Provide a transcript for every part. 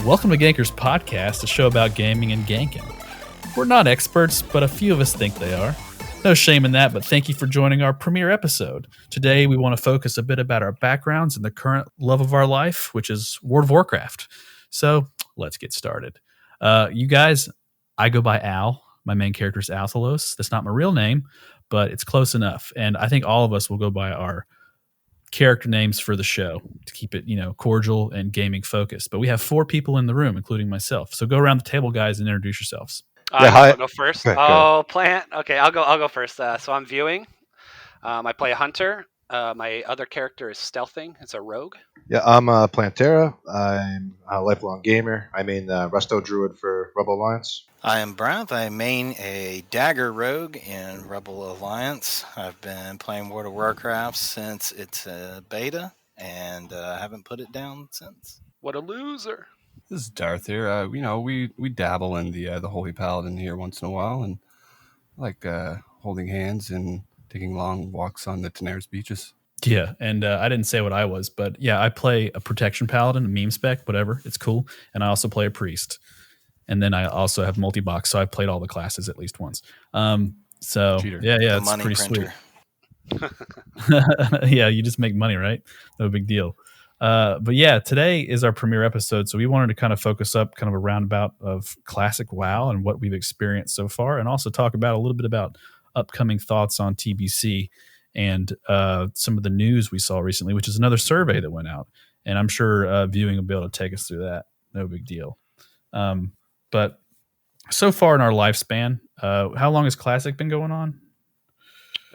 Welcome to Gankers Podcast, a show about gaming and ganking. We're not experts, but a few of us think they are. No shame in that, but thank you for joining our premiere episode. Today, we want to focus a bit about our backgrounds and the current love of our life, which is World of Warcraft. So, let's get started. You guys, I go by Al. My main character is Althalos. That's not my real name, but it's close enough. And I think all of us will go by our character names for the show to keep it, cordial and gaming focused. But we have 4 people in the room, including myself. So go around the table, guys, and introduce yourselves. I'll go first. Okay, Plant. Okay, I'll go first. So I'm viewing. I play a hunter. My other character is stealthing. It's a rogue. Yeah, I'm Plantera. I'm a lifelong gamer. I main Resto Druid for Rebel Alliance. I am Brant. I main a dagger rogue in Rebel Alliance. I've been playing World of Warcraft since its beta, and haven't put it down since. What a loser! This is Darth here. We dabble in the Holy Paladin here once in a while, and I like holding hands and taking long walks on the Tenaris beaches. Yeah, and I didn't say what I was, but yeah, I play a protection paladin, a meme spec, whatever. It's cool. And I also play a priest. And then I also have multi-box, so I've played all the classes at least once. Cheater. Yeah, The it's money pretty printer. sweet. Yeah, you just make money, right? No big deal. But yeah, today is our premiere episode, so we wanted to kind of focus up kind of a roundabout of classic WoW and what we've experienced so far, and also talk about a little bit about upcoming thoughts on TBC and some of the news we saw recently, which is another survey that went out. And I'm sure viewing will be able to take us through that. No big deal. But so far in our lifespan, how long has Classic been going on?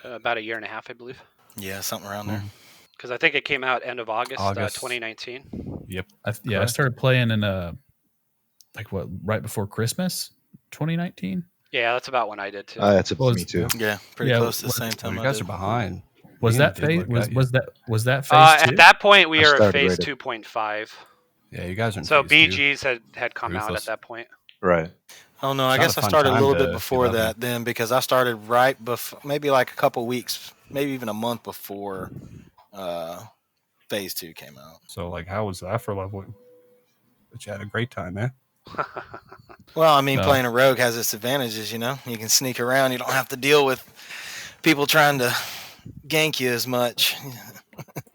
About a year and a half, I believe. Yeah, something around there. Because I think it came out end of August. 2019. Yep. I started playing in right before Christmas, 2019. Yeah, that's about when I did too. That's it for me too. Yeah, pretty close to the same time. You guys are behind. Was Yeah, that it did phase? look at Was that phase 2? At that point, we I are at started phase right at- 2.5. Yeah, you guys are in So phase 2. BGs had come out Ruthless. at that point. Right. Oh no, I It's not guess a I fun started a time little to bit before get up that then, because I started right before, maybe like a couple weeks, maybe even a month before phase 2 came out. So, how was that for leveling? But you had a great time, man. Well, I mean, No. playing a rogue has its advantages, you can sneak around. You don't have to deal with people trying to gank you as much.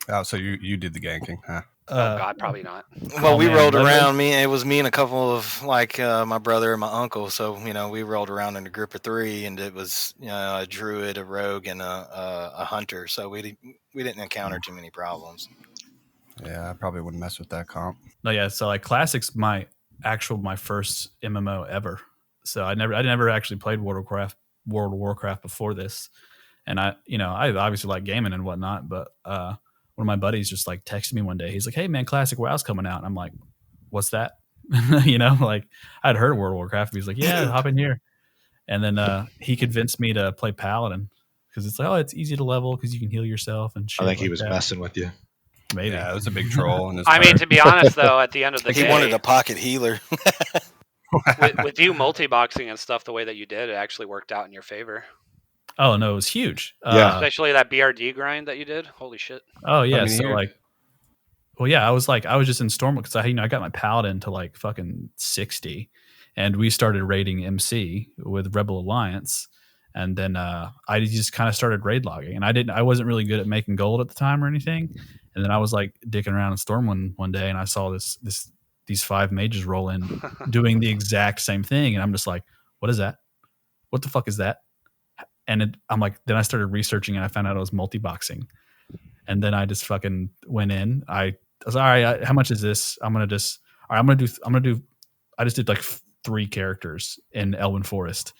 Oh, so you did the ganking, huh? Oh God, probably not. Well, we man, rolled leveling? around. It was me and a couple of my brother and my uncle. So we rolled around in a group of 3, and it was a druid, a rogue, and a hunter. So we didn't encounter too many problems. Yeah, I probably wouldn't mess with that comp. No, yeah. So Classic's my first MMO ever. So I never actually played World of Warcraft before this, and I obviously like gaming and whatnot. But one of my buddies just texted me one day. He's like, "Hey man, Classic WoW's coming out." And I'm like, "What's that?" I'd heard of World of Warcraft. He's like, "Yeah, hop in here." And then he convinced me to play Paladin because it's it's easy to level because you can heal yourself and shit. I think he like was that. messing with you. Maybe. Yeah, it was a big troll. In his I mean, heart. to be honest, though, at the end of the He day, wanted a pocket healer. with you multi-boxing and stuff the way that you did, it actually worked out in your favor. Oh no, it was huge. Yeah. Especially that BRD grind that you did. Holy shit. Oh yeah, I mean, so I was just in Storm because I got my Paladin to fucking 60, and we started raiding MC with Rebel Alliance, and then I just kind of started raid logging, and I wasn't really good at making gold at the time or anything, and then I was dicking around in Storm one day, and I saw these 5 mages roll in doing the exact same thing, and I'm just like, what is that? What the fuck is that? And then I started researching and I found out it was multi-boxing. And then I just fucking went in. I was all right. How much is this? I just did 3 characters in Elven Forest,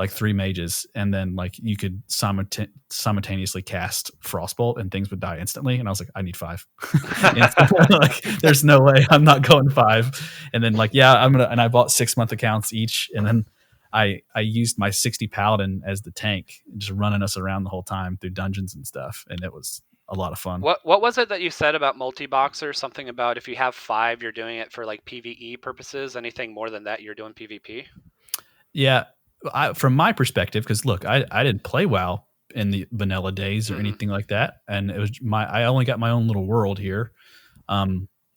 3 mages. And then you could simultaneously cast Frostbolt and things would die instantly. And I was like, I need 5. There's no way I'm not going 5. And then and I bought 6-month accounts each. And then I used my 60 Paladin as the tank, just running us around the whole time through dungeons and stuff, and it was a lot of fun. What was it that you said about multi-boxer? Something about if you have 5, you're doing it for PvE purposes. Anything more than that, you're doing PvP? Yeah, from my perspective, because look, I didn't play WoW in the vanilla days or anything like that, and it was I only got my own little world here.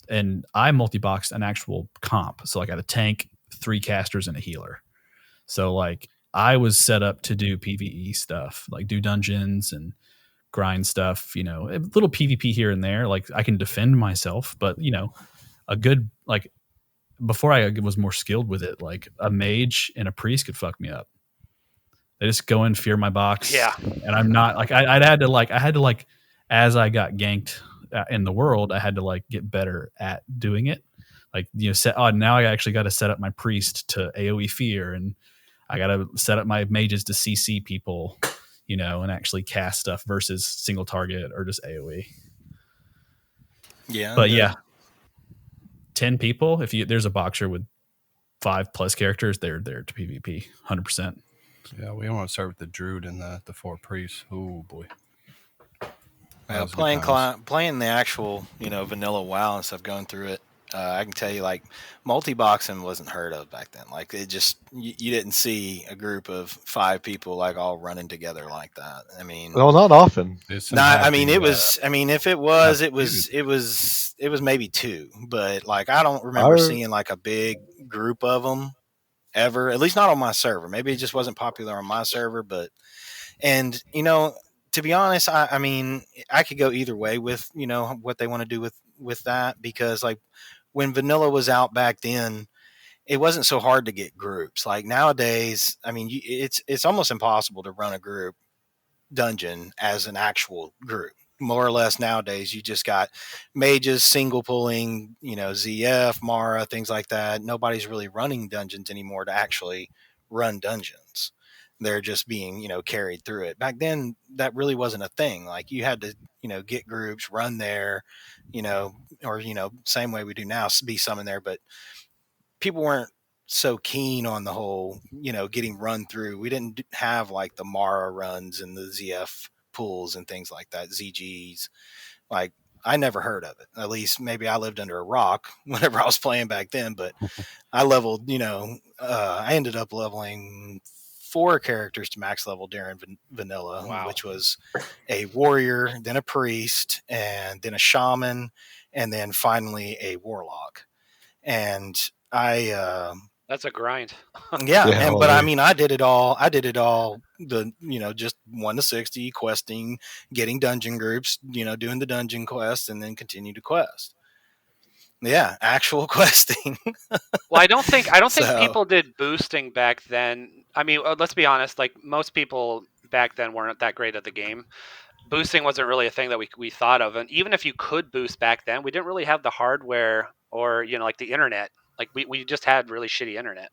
and I multi-boxed an actual comp. So like I had a tank, 3 casters, and a healer. So like I was set up to do PvE stuff, like do dungeons and grind stuff, a little PvP here and there. Like I can defend myself, but a good, like, before I was more skilled with it, like a mage and a priest could fuck me up. They just go in, fear my box, Yeah. and I'm not like I had to like as I got ganked in the world, I had to like get better at doing it. Like now I actually got to set up my priest to AOE fear, and I got to set up my mages to CC people, and actually cast stuff versus single target or just AOE. Yeah, But yeah, 10 people. If there's a boxer with 5+ characters, they're there to PvP 100%. Yeah, we don't want to start with the druid and the 4 priests. Oh boy. Playing the actual, vanilla WoW and stuff, going through it, I can tell you, like, multi-boxing wasn't heard of back then. Like, it just, you didn't see a group of 5 people, like, all running together like that. I mean, Well, not often. if it was maybe 2, but, like, I don't remember seeing, like, a big group of them ever, at least not on my server. Maybe it just wasn't popular on my server, but, and, to be honest, I mean, I could go either way with, what they want to do with that, because, like, when vanilla was out back then, it wasn't so hard to get groups. Like nowadays, I mean, it's almost impossible to run a group dungeon as an actual group. More or less nowadays, you just got mages single pulling, ZF, Mara, things like that. Nobody's really running dungeons anymore to actually run dungeons. They're just being, carried through it. Back then, that really wasn't a thing. Like you had to, get groups, run there, or, same way we do now, be summoned there. But people weren't so keen on the whole, getting run through. We didn't have like the Mara runs and the ZF pools and things like that, ZGs. Like I never heard of it. At least maybe I lived under a rock whenever I was playing back then. But I leveled, I ended up leveling 4 characters to max level during vanilla, Wow. which was a warrior, then a priest, and then a shaman, and then finally a warlock. And that's a grind. But I mean, I did it all. The just 1 to 60 questing, getting dungeon groups, doing the dungeon quest, and then continue to quest. Yeah, actual questing. Well, I don't think people did boosting back then. I mean, let's be honest. Like most people back then weren't that great at the game. Boosting wasn't really a thing that we thought of, and even if you could boost back then, we didn't really have the hardware or like the internet. Like we just had really shitty internet.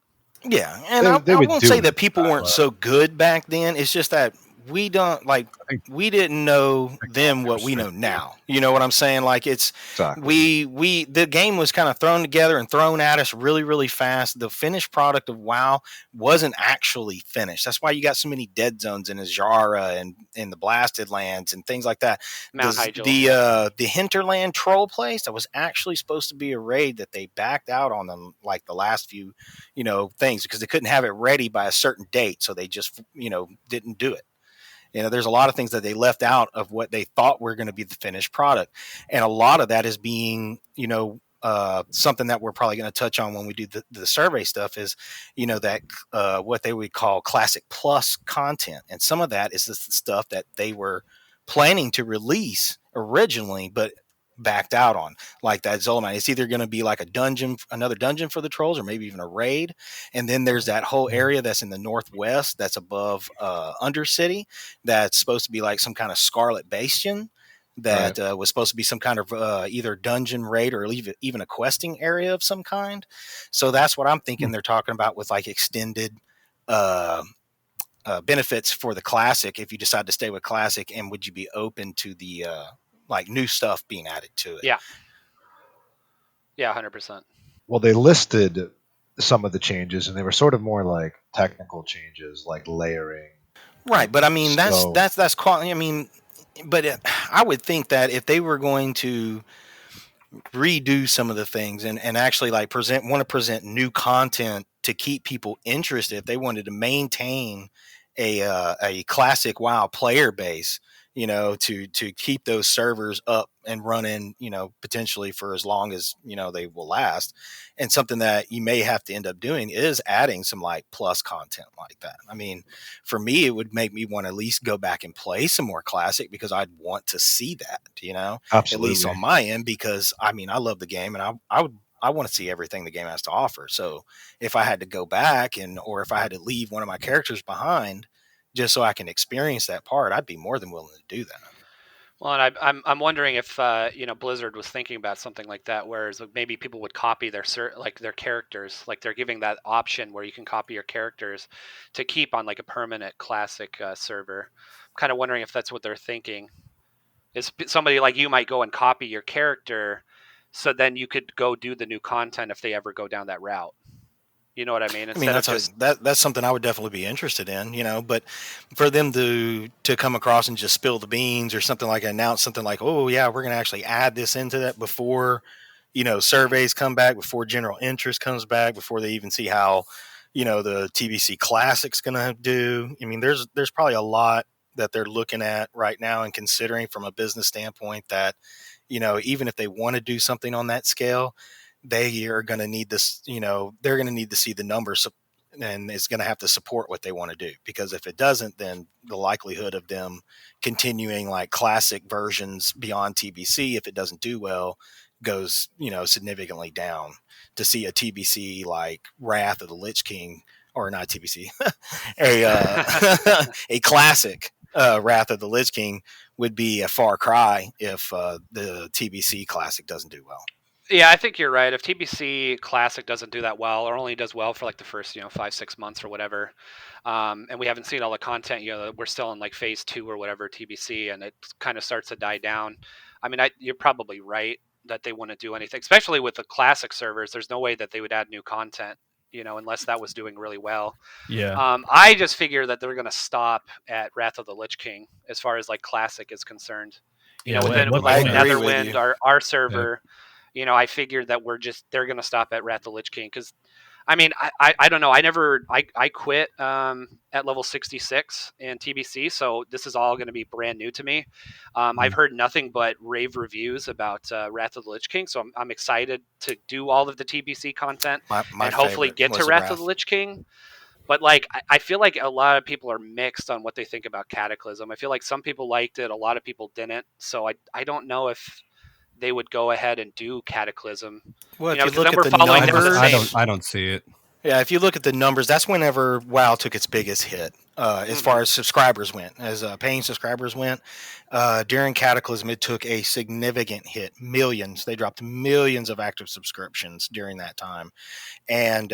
Yeah, and I won't say that people weren't so good back then. It's just that we didn't know then what we know now. You know what I'm saying? Like it's exactly. The game was kind of thrown together and thrown at us really, really fast. The finished product of WoW wasn't actually finished. That's why you got so many dead zones in Azjara and in the Blasted Lands and things like that. The Hinterland troll place that was actually supposed to be a raid that they backed out on them like the last few, things because they couldn't have it ready by a certain date, so they just didn't do it. There's a lot of things that they left out of what they thought were going to be the finished product. And a lot of that is being, something that we're probably going to touch on when we do the survey stuff is, that what they would call Classic Plus content. And some of that is the stuff that they were planning to release originally, but backed out on, like that Zolamite. It's either going to be like another dungeon for the trolls, or maybe even a raid. And then there's that whole area that's in the northwest that's above Undercity that's supposed to be like some kind of Scarlet Bastion that was supposed to be some kind of either dungeon raid or even a questing area of some kind. So that's what I'm thinking they're talking about with like extended benefits for the Classic if you decide to stay with Classic, and would you be open to the like new stuff being added to it? Yeah, 100%. Well, they listed some of the changes, and they were sort of more like technical changes, like layering. Right, but I mean that's quality. I mean, but I would think that if they were going to redo some of the things and actually like present new content to keep people interested, if they wanted to maintain a classic WoW player base, to keep those servers up and running, potentially for as long as, they will last. And something that you may have to end up doing is adding some like plus content like that. I mean, for me, it would make me want to at least go back and play some more classic because I'd want to see that, at least Absolutely. on my end, because I mean, I love the game and I want to see everything the game has to offer. So if I had to go back or if I had to leave one of my characters behind just so I can experience that part, I'd be more than willing to do that. Well, and I'm wondering if Blizzard was thinking about something like that, whereas maybe people would copy their characters, like they're giving that option where you can copy your characters to keep on like a permanent classic server. I'm kind of wondering if that's what they're thinking. Is somebody like you might go and copy your character, so then you could go do the new content if they ever go down that route. You know what I mean? I mean, Instead of just that's something I would definitely be interested in, but for them to come across and just spill the beans or something like announce something like, oh yeah, we're going to actually add this into that before, surveys come back, before general interest comes back, before they even see how, the TBC Classic's going to do. I mean, there's probably a lot that they're looking at right now and considering from a business standpoint that, even if they want to do something on that scale, they are going to need this, they're going to need to see the numbers and it's going to have to support what they want to do. Because if it doesn't, then the likelihood of them continuing like classic versions beyond TBC, if it doesn't do well, goes, significantly down. To see a TBC like Wrath of the Lich King, or not TBC, a classic Wrath of the Lich King would be a far cry if the TBC Classic doesn't do well. Yeah, I think you're right. If TBC Classic doesn't do that well, or only does well for like the first, 5-6 months or whatever, and we haven't seen all the content, we're still in like phase 2 or whatever TBC, and it kind of starts to die down. I mean, you're probably right that they wouldn't do anything, especially with the classic servers. There's no way that they would add new content, unless that was doing really well. Yeah. I just figure that they're going to stop at Wrath of the Lich King as far as like classic is concerned. Yeah, With at what like point? I agree with Netherwind, you. our server. I figured that they're going to stop at Wrath of the Lich King because, I mean, I don't know. I quit at level 66 in TBC, so this is all going to be brand new to me. I've heard nothing but rave reviews about Wrath of the Lich King, so I'm excited to do all of the TBC content My and hopefully favorite get to was Wrath of the Lich King. But like, I feel like a lot of people are mixed on what they think about Cataclysm. I feel like some people liked it, a lot of people didn't. So I don't know if they would go ahead and do Cataclysm. Well, if you Because look then at we're the following down the numbers, same. I don't see it. yeah, if you look at the numbers, that's whenever WoW took its biggest hit as far as subscribers went, as paying subscribers went. During Cataclysm, it took a significant hit. Millions. They dropped millions of active subscriptions during that time. And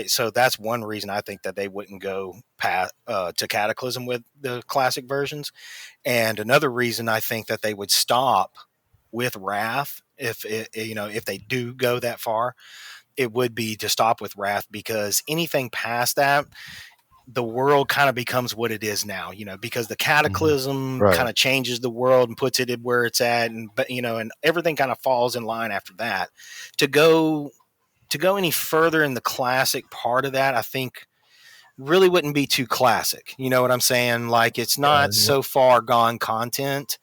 so that's one reason I think that they wouldn't go to Cataclysm with the classic versions. And another reason I think that they would stop with Wrath if they do go that far, it would be to stop with Wrath, because anything past that, the world kind of becomes what it is now, because the Cataclysm Right. kind of changes the world and puts it where it's at, and and everything kind of falls in line after that. To go any further in the classic part of that, I think really wouldn't be too classic. You know what I'm saying? Like, it's not so far gone content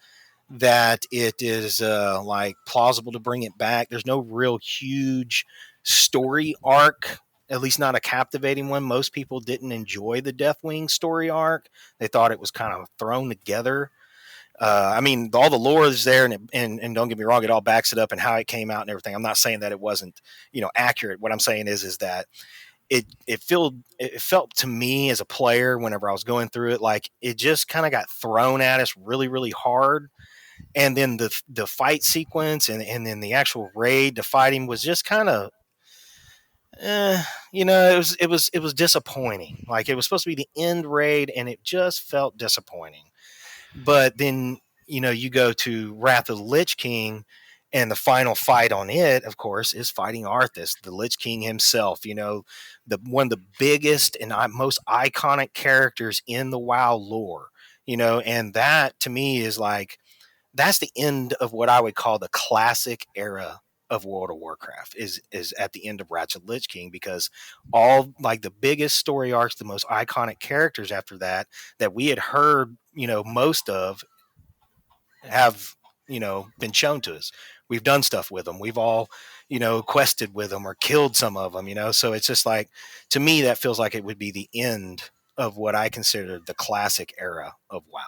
that it is like plausible to bring it back. There's no real huge story arc, at least not a captivating one. Most people didn't enjoy the Deathwing story arc. They thought it was kind of thrown together. I mean, all the lore is there, and don't get me wrong, it all backs it up and how it came out and everything. I'm not saying that it wasn't, accurate. What I'm saying is that it felt to me as a player, whenever I was going through it, like it just kind of got thrown at us really, really hard. And then the fight sequence and then the actual raid to fight him was just kind of, it was disappointing. Like, it was supposed to be the end raid, and it just felt disappointing. But then, you go to Wrath of the Lich King, and the final fight on it, of course, is fighting Arthas, the Lich King himself. One of the biggest and most iconic characters in the WoW lore. And that to me is like, that's the end of what I would call the classic era of World of Warcraft, is at the end of Ratchet Lich King, because all like the biggest story arcs, the most iconic characters after that we had heard, most of, have been shown to us. We've done stuff with them. We've all quested with them or killed some of them. So it's just like, to me, that feels like it would be the end of what I consider the classic era of WoW.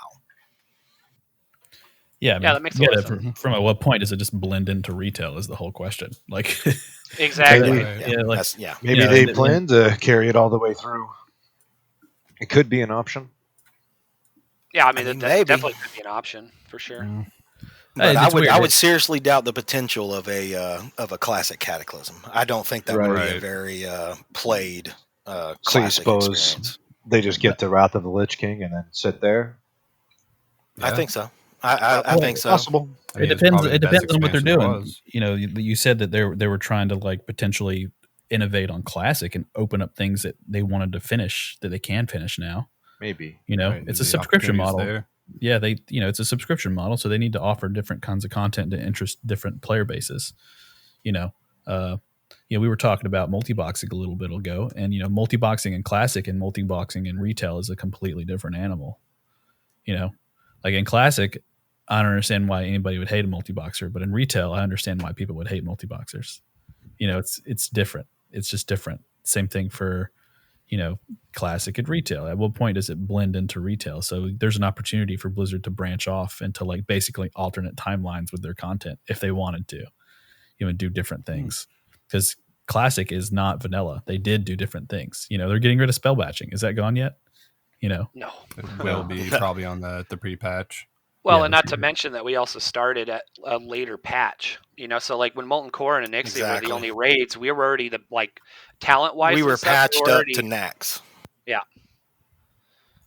Yeah, I mean, Yeah, that makes a lot of sense. from at what point does it just blend into retail is the whole question. Like, Exactly. yeah, maybe they plan to carry it all the way through. It could be an option. Yeah, I mean that definitely could be an option for sure. But I would seriously doubt the potential of a classic Cataclysm. I don't think that would be a very played so you classic suppose experience. They just get the Wrath of the Lich King and then sit there? Yeah. I think so. I think so. Possible. It depends. It depends on what they're doing. You said that they were trying to like potentially innovate on classic and open up things that they wanted to finish that they can finish now. Maybe it's a subscription model. There. Yeah, it's a subscription model, so they need to offer different kinds of content to interest different player bases. We were talking about multi-boxing a little bit ago, and multi-boxing in classic and multi-boxing in retail is a completely different animal. Like in classic, I don't understand why anybody would hate a multi-boxer, but in retail, I understand why people would hate multi-boxers. It's different. It's just different. Same thing for classic and retail. At what point does it blend into retail? So there's an opportunity for Blizzard to branch off into like basically alternate timelines with their content if they wanted to, do different things. Because classic is not vanilla. They did do different things. They're getting rid of spell batching. Is that gone yet? No. It will be probably on the pre-patch. Well, and not to mention that we also started at a later patch. So like when Molten Core and Onyxia were the only raids, we were already talent-wise. We were patched up to Nax. Yeah.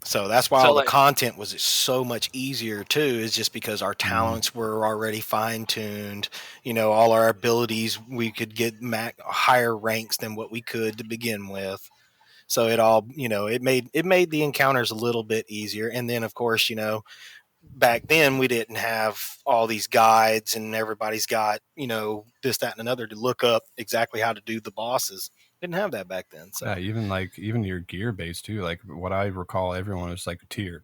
So that's why all the content was so much easier too, is just because our talents were already fine-tuned. All our abilities, we could get higher ranks than what we could to begin with. So it all, it made the encounters a little bit easier. And then of course, back then we didn't have all these guides and everybody's got, this, that, and another to look up exactly how to do the bosses. Didn't have that back then. So. Yeah, even your gear base too. Like what I recall, everyone was like tier.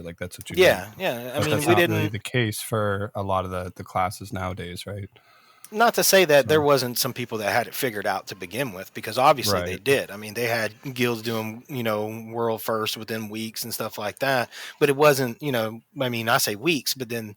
Like that's what you. Yeah. I mean, we didn't really the case for a lot of the classes nowadays, right? Not to say that there wasn't some people that had it figured out to begin with, because obviously they did. I mean, they had guilds doing, world first within weeks and stuff like that. But it wasn't, I say weeks, but then,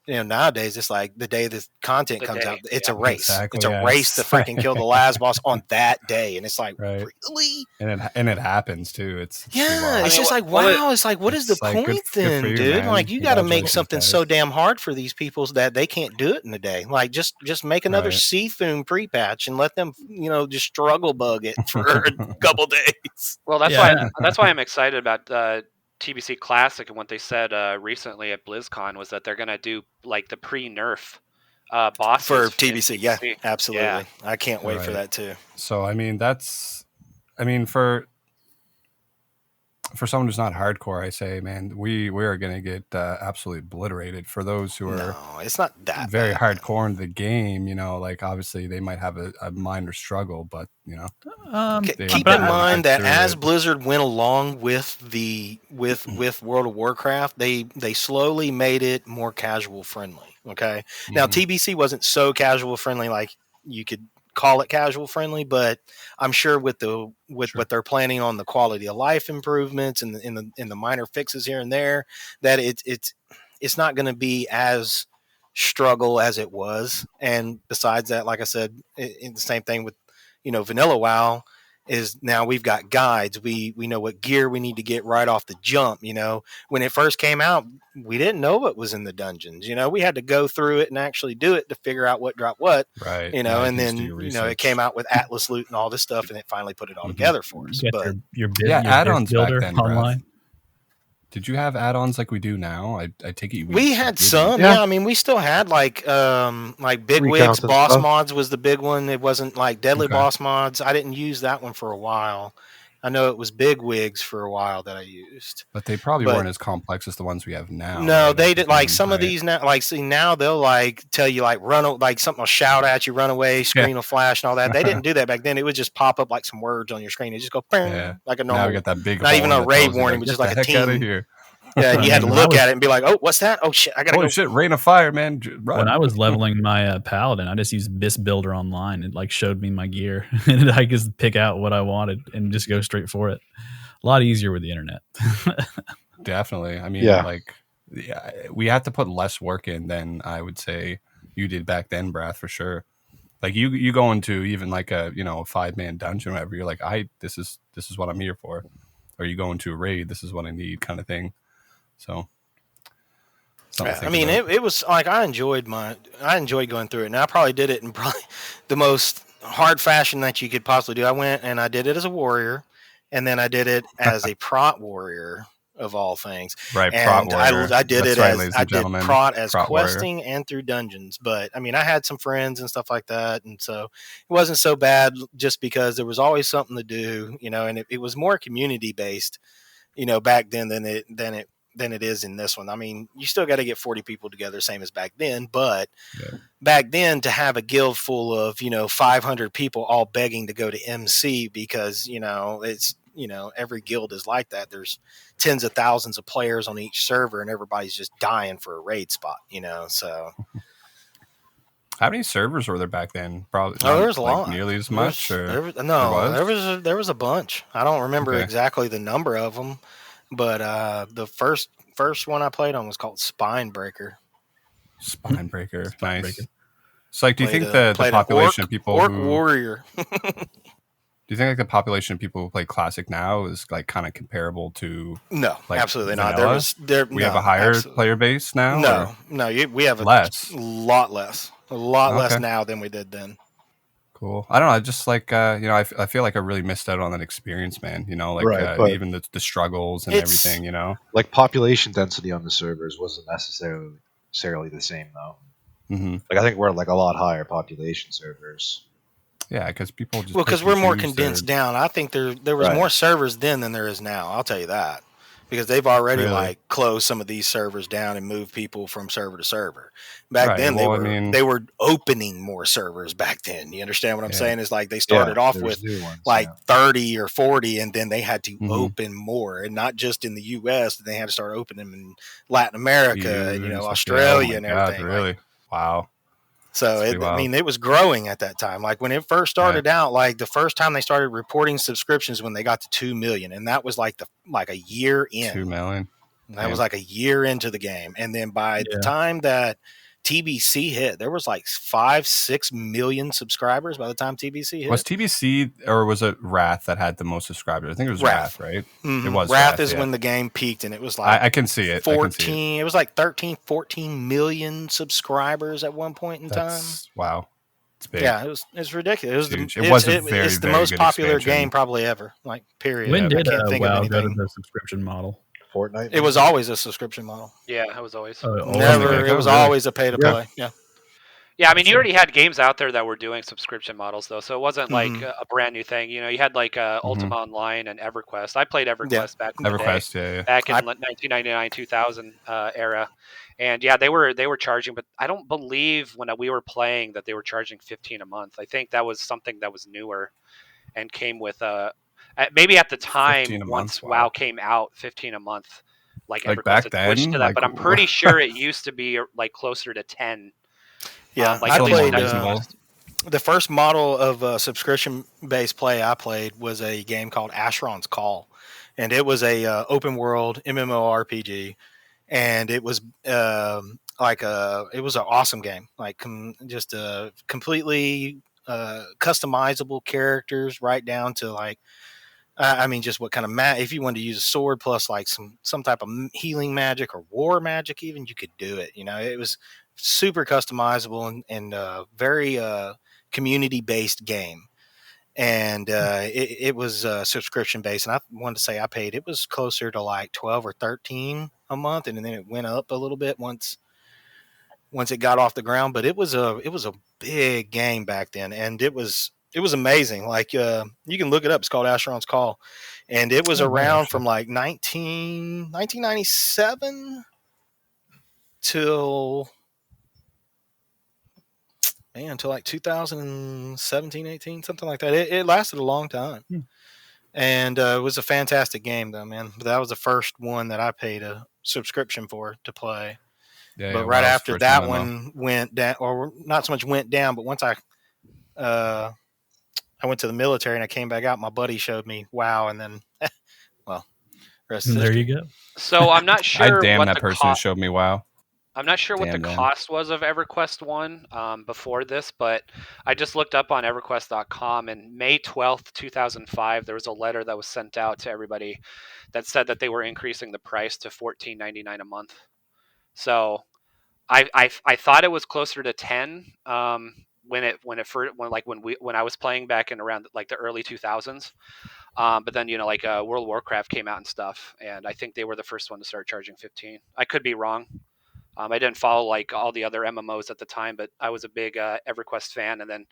nowadays it's like the day the content comes out, it's a race. Exactly, it's a race to freaking kill the last boss on that day. And it's like, really? And it happens too. It's just like, wow. It's like, what is the point then, dude? Man. Like, you got to make something so damn hard for these people that they can't do it in a day. Like, just make another Seafoam pre-patch and let them, just struggle bug it for a couple days. Well, that's why I'm excited about TBC Classic, and what they said recently at BlizzCon was that they're going to do like the pre-nerf bosses for TBC. Yeah, absolutely. Yeah. I can't wait for that too. So for someone who's not hardcore, I say, man, we are going to get absolutely obliterated. For those who are it's not that very hardcore in the game, like obviously they might have a minor struggle, but keep in mind that as Blizzard went along with with World of Warcraft, they slowly made it more casual friendly. Okay, now TBC wasn't so casual friendly like you could call it casual friendly, but I'm sure with what they're planning on the quality of life improvements and in the minor fixes here and there, that it's not going to be as struggle as it was. And besides that, like I said, the same thing with vanilla WoW is now we've got guides. We know what gear we need to get right off the jump. When it first came out, we didn't know what was in the dungeons. We had to go through it and actually do it to figure out what dropped what. Right. And then it came out with Atlas loot and all this stuff, and it finally put it all together for us. But your add-ons builder back then, online. Did you have add-ons like we do now? I take it we had some. Yeah, I mean, we still had like Big Wigs boss mods was the big one. It wasn't like Deadly boss mods. I didn't use that one for a while. I know it was Big Wigs for a while that I used. But they probably weren't as complex as the ones we have now. No, right? They did like some of these now. Like, see, now they'll like tell you like like something will shout at you, run away, screen will flash, and all that. They didn't do that back then. It would just pop up like some words on your screen. It just go like a normal. Now we got that big. Not even a raid warning, but just like a team. Out of here. Yeah, and I you had to mean, when I look was at it and be like, "Oh, what's that? Oh shit, I gotta Holy go." shit! Rain of fire, man! Run. when I was leveling my paladin, I just used Bis Builder online. It like showed me my gear, and I just pick out what I wanted and just go straight for it. A lot easier with the internet. Definitely. I mean, Yeah. like, we have to put less work in than I would say you did back then, Brath, for sure. Like you go into even like a, you know, a 5-man dungeon or whatever, you're like, this is what I'm here for. Or you go into a raid, this is what I need, kind of thing. So something to Yeah, I think mean, about. it was like I enjoyed going through it, and I probably did it in probably the most hard fashion that you could possibly do. I went and I did it as a warrior, and then I did it as a prot warrior of all things. Right, prot And warrior. I did That's it right, as ladies I and did gentlemen. prot as Prot warrior. questing and through dungeons. But I mean, I had some friends and stuff like that, and so it wasn't so bad just because there was always something to do, you know, and it was more community based, you know, back then than it is in this one. I mean, you still got to get 40 people together, same as back then. But back then, to have a guild full of, you know, 500 people all begging to go to MC because, you know, it's, you know, every guild is like that. There's tens of thousands of players on each server and everybody's just dying for a raid spot, you know. So how many servers were there back then? Probably there was not a like lot. nearly as much. There was a bunch. I don't remember exactly the number of them, but the first one I played on was called Spinebreaker. Spinebreaker, nice. So, like, do you think the played population of people orc who warrior? do you think like the population of people who play classic now is like kind of comparable to No, like absolutely vanilla? not. We have a higher player base now. We have less, a lot less now than we did then. Cool. I don't know. I just like you know, I feel like I really missed out on that experience, man. You know, like Right, even the struggles and everything. You know, like population density on the servers wasn't necessarily the same though. Mm-hmm. Like I think we're like a lot higher population servers. Yeah, because people just because we're more condensed down. I think there was more servers then than there is now. I'll tell you that, because they've already like closed some of these servers down and moved people from server to server. Back then they were opening more servers back then. You understand what I'm saying? It's like they started off with like 30 or 40, and then they had to open more, and not just in the US. They had to start opening them in Latin America and, you know, Australia and everything. Really? Like, wow. So I mean, it was growing at that time. Like when it first started out, like the first time they started reporting subscriptions when they got to 2 million, and that was like a year in. 2 million. That was like a year into the game, and then by the time that TBC hit, there was like 5-6 million subscribers by the time TBC hit. Was TBC or was it Wrath that had the most subscribers? I think it was Wrath, right? Mm-hmm. It was Wrath is when the game peaked, and it was like I can see it. 14. It was like 13-14 million subscribers at one point in time. Wow. It's big. Yeah, it's ridiculous. It's the most popular game probably ever. Like, period. When did WoW go to the subscription model? Fortnite. It was always a subscription model. Yeah, it was always. Never. It was always a pay to play. Yeah. Yeah, I mean, you already had games out there that were doing subscription models, though, so it wasn't like a brand new thing. You know, you had like Ultima Online and EverQuest. I played EverQuest back in the day, back in 1999, 2000 era, and yeah, they were charging, but I don't believe when we were playing that they were charging $15 a month. I think that was something that was newer and came with maybe at the time once WoW came out, $15 a month, like EverQuest back then, switched to that, but I'm pretty sure it used to be like closer to 10. Yeah, I played the first model of subscription-based play I played was a game called Asheron's Call, and it was a open world MMORPG, and it was it was an awesome game, like just completely customizable characters right down to like. I mean, just what kind of if you wanted to use a sword plus like some type of healing magic or war magic, even, you could do it. You know, it was super customizable and very community based game. And it was subscription based. And I wanted to say it was closer to like 12 or 13 a month, and then it went up a little bit once it got off the ground. But it was a big game back then, and it was amazing. Like you can look it up. It's called Asheron's Call, and it was around from like 1997 till like 2017, 18, something like that. It lasted a long time. And it was a fantastic game though, man. But that was the first one that I paid a subscription for to play. Yeah, But yeah, right WoW's after first that MMO. one went down, or not so much went down, but once I went to the military and I came back out, my buddy showed me WoW, and then well, rest is There history. you go. So I'm not I sure damn what that the person who showed me WoW. I'm not sure what the Damn them. cost was of EverQuest 1 before this, but I just looked up on EverQuest.com, and May 12th, 2005, there was a letter that was sent out to everybody that said that they were increasing the price to $14.99 a month. So I thought it was closer to 10 when I was playing back in around like the early 2000s. But then like World of Warcraft came out and stuff, and I think they were the first one to start charging 15. I could be wrong. I didn't follow like all the other MMOs at the time, but I was a big EverQuest fan, and then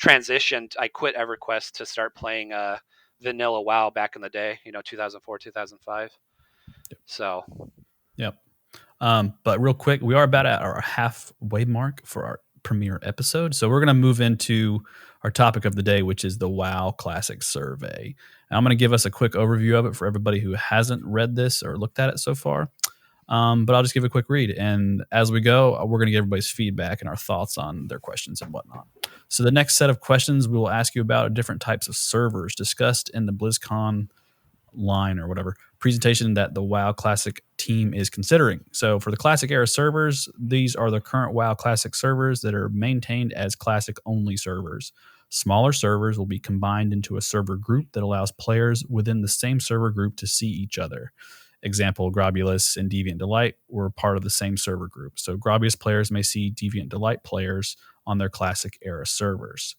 transitioned. I quit EverQuest to start playing vanilla WoW back in the day. 2004, 2005. So Yep. But real quick, we are about at our halfway mark for our premiere episode. So we're going to move into our topic of the day, which is the WoW Classic Survey. And I'm going to give us a quick overview of it for everybody who hasn't read this or looked at it so far. But I'll just give a quick read. And as we go, we're going to get everybody's feedback and our thoughts on their questions and whatnot. So the next set of questions we will ask you about are different types of servers discussed in the BlizzCon line or whatever presentation that the WoW Classic team is considering. So for the Classic era servers, these are the current WoW Classic servers that are maintained as Classic only servers. Smaller servers will be combined into a server group that allows players within the same server group to see each other. Example, Grobulus and Deviant Delight were part of the same server group. So Grobulus players may see Deviant Delight players on their Classic era servers.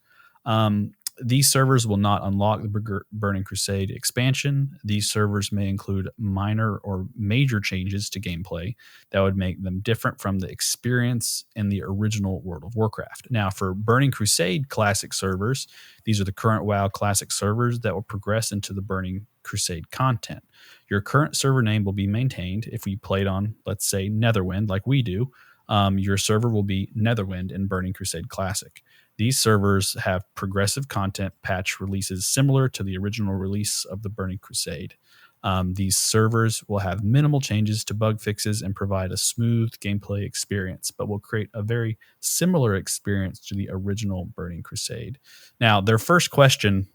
These servers will not unlock the Burning Crusade expansion. These servers may include minor or major changes to gameplay that would make them different from the experience in the original World of Warcraft. Now, for Burning Crusade Classic servers, these are the current WoW Classic servers that will progress into the Burning Crusade content. Your current server name will be maintained. If we played on, let's say, Netherwind, like we do, your server will be Netherwind in Burning Crusade Classic. These servers have progressive content patch releases similar to the original release of the Burning Crusade. These servers will have minimal changes to bug fixes and provide a smooth gameplay experience, but will create a very similar experience to the original Burning Crusade. Now, their first question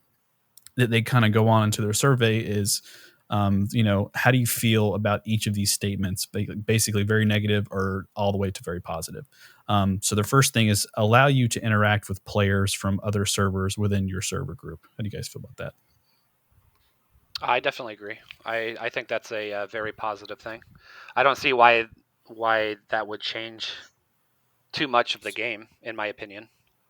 that they kind of go on into their survey is, how do you feel about each of these statements? Basically very negative or all the way to very positive. So the first thing is allow you to interact with players from other servers within your server group. How do you guys feel about that? I definitely agree. I think that's a very positive thing. I don't see why that would change too much of the game, in my opinion.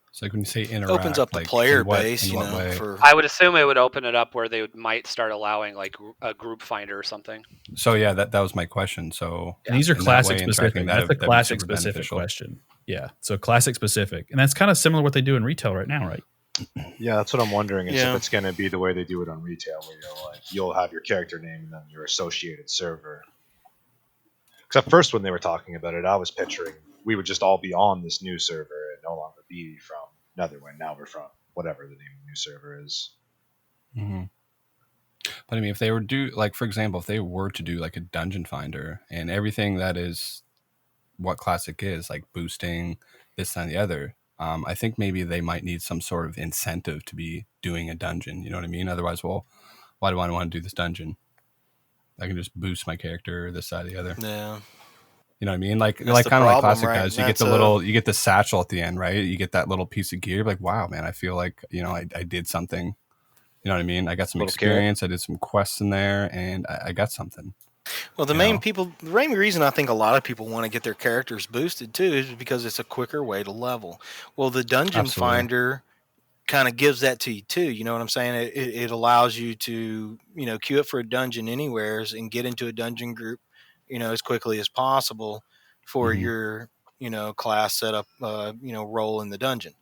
It's like when you say interact, Opens up the like, player in what, base, in what way? I would assume it would open it up where they might start allowing like a group finder or something. So yeah, that was my question. So and these are Classic way, specific. That's a Classic specific beneficial question. Yeah, so Classic specific, and that's kind of similar to what they do in retail right now, right? Yeah, that's what I'm wondering. Is if it's going to be the way they do it on retail, where you'll have your character name and then your associated server. Because at first, when they were talking about it, I was picturing we would just all be on this new server and no longer be from Netherwind. Now we're from whatever the name of the new server is. Mm-hmm. But I mean, if they were for example, if they were to do like a dungeon finder and everything that is what Classic is, like boosting this and the other, I think maybe they might need some sort of incentive to be doing a dungeon. You know what I mean? Otherwise, well, why do I want to do this dungeon? I can just boost my character this side or the other. Yeah. You know what I mean? Like That's kind of like Classic right? guys. You get you get the satchel at the end, right? You get that little piece of gear. Like, wow, man, I feel like I did something. You know what I mean? I got some experience. I did some quests in there, and I got something. Well, the main reason I think a lot of people want to get their characters boosted too is because it's a quicker way to level. Well, the dungeon finder kind of gives that to you too. You know what I'm saying? It allows you to queue up for a dungeon anywheres and get into a dungeon group as quickly as possible for your class setup role in the dungeon.